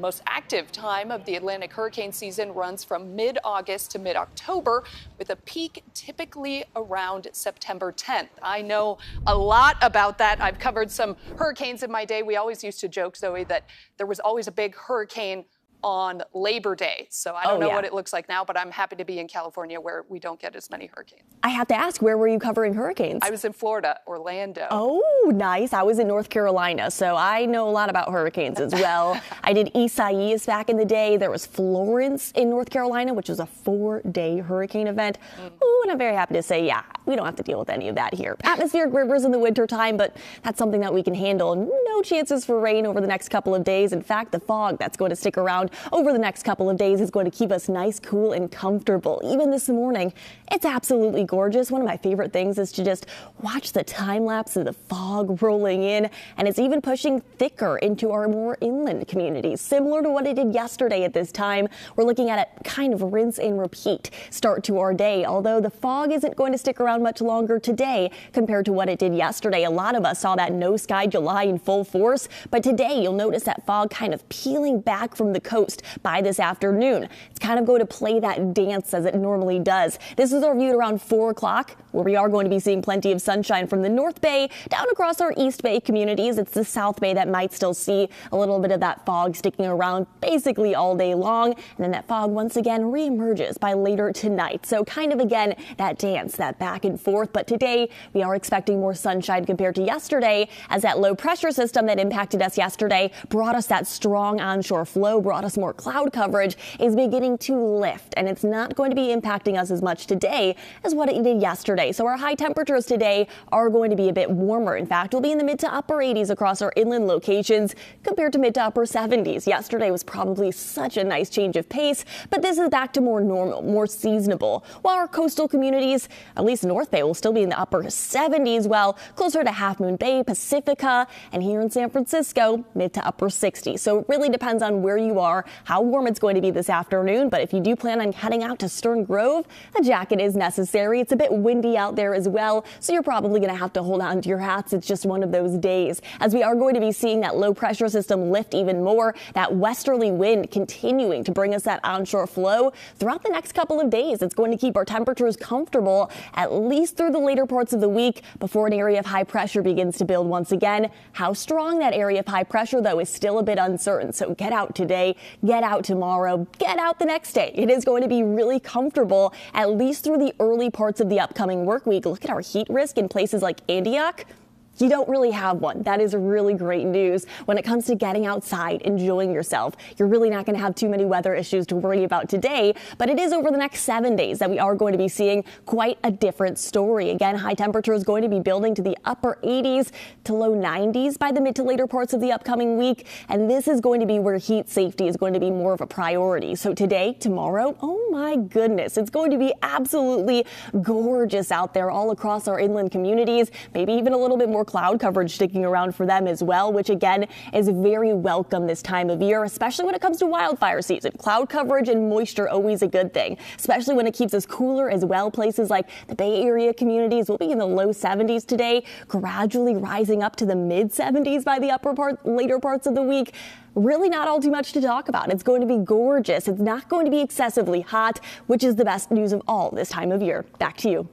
Most active time of the Atlantic hurricane season runs from mid-August to mid-October, with a peak typically around September 10th. I know a lot about that. I've covered some hurricanes in my day. We always used to joke, Zoe, that there was always a big hurricane on Labor Day. So I don't know what it looks like now, but I'm happy to be in California where we don't get as many hurricanes. I have to ask, where were you covering hurricanes? I was in Florida, Orlando. Oh, nice. I was in North Carolina, so I know a lot about hurricanes as well. I did Isaias back in the day. There was Florence in North Carolina, which was a 4-day hurricane event. Ooh, and I'm very happy to say, we don't have to deal with any of that here. Atmospheric rivers in the wintertime, but that's something that we can handle. No chances for rain over the next couple of days. In fact, the fog that's going to stick around over the next couple of days is going to keep us nice, cool, and comfortable. Even this morning, it's absolutely gorgeous. One of my favorite things is to just watch the time lapse of the fog rolling in, and it's even pushing thicker into our more inland communities. Similar to what it did yesterday at this time, we're looking at a kind of rinse and repeat start to our day, although the fog isn't going to stick around much longer today compared to what it did yesterday. A lot of us saw that no sky July in full force, but today you'll notice that fog kind of peeling back from the coast by this afternoon. It's kind of going to play that dance as it normally does. This is our view at around 4 o'clock, where we are going to be seeing plenty of sunshine from the North Bay down across our East Bay communities. It's the South Bay that might still see a little bit of that fog sticking around basically all day long. And then that fog once again reemerges by later tonight. So kind of again, that dance, that back and forth. But today we are expecting more sunshine compared to yesterday, as that low pressure system that impacted us yesterday brought us that strong onshore flow, brought us more cloud coverage, is beginning to lift, and it's not going to be impacting us as much today as what it did yesterday. So our high temperatures today are going to be a bit warmer. In fact, we'll be in the mid to upper 80s across our inland locations compared to mid to upper 70s. Yesterday was probably such a nice change of pace, but this is back to more normal, more seasonable. While our coastal communities, at least North Bay, will still be in the upper 70s, well, closer to Half Moon Bay, Pacifica, and here in San Francisco, mid to upper 60s. So it really depends on where you are, how warm it's going to be this afternoon. But if you do plan on heading out to Stern Grove, a jacket is necessary. It's a bit windy out there as well, so you're probably going to have to hold on to your hats. It's just one of those days, as we are going to be seeing that low pressure system lift even more, that westerly wind continuing to bring us that onshore flow throughout the next couple of days. It's going to keep our temperatures comfortable at least through the later parts of the week before an area of high pressure begins to build once again. How strong that area of high pressure, though, is still a bit uncertain. So get out today, get out tomorrow, get out the next day. It is going to be really comfortable at least through the early parts of the upcoming work week. Look at our heat risk in places like Antioch. You don't really have one. That is really great news when it comes to getting outside, enjoying yourself. You're really not going to have too many weather issues to worry about today, but it is over the next 7 days that we are going to be seeing quite a different story. Again, high temperature is going to be building to the upper 80s to low 90s by the mid to later parts of the upcoming week, and this is going to be where heat safety is going to be more of a priority. So today, tomorrow, oh my goodness, it's going to be absolutely gorgeous out there all across our inland communities, maybe even a little bit more cloud coverage sticking around for them as well, which again is very welcome this time of year, especially when it comes to wildfire season. Cloud coverage and moisture always a good thing, especially when it keeps us cooler as well. Places like the Bay Area communities will be in the low 70s today, gradually rising up to the mid 70s by the later parts of the week. Really not all too much to talk about. It's going to be gorgeous. It's not going to be excessively hot, which is the best news of all this time of year. Back to you.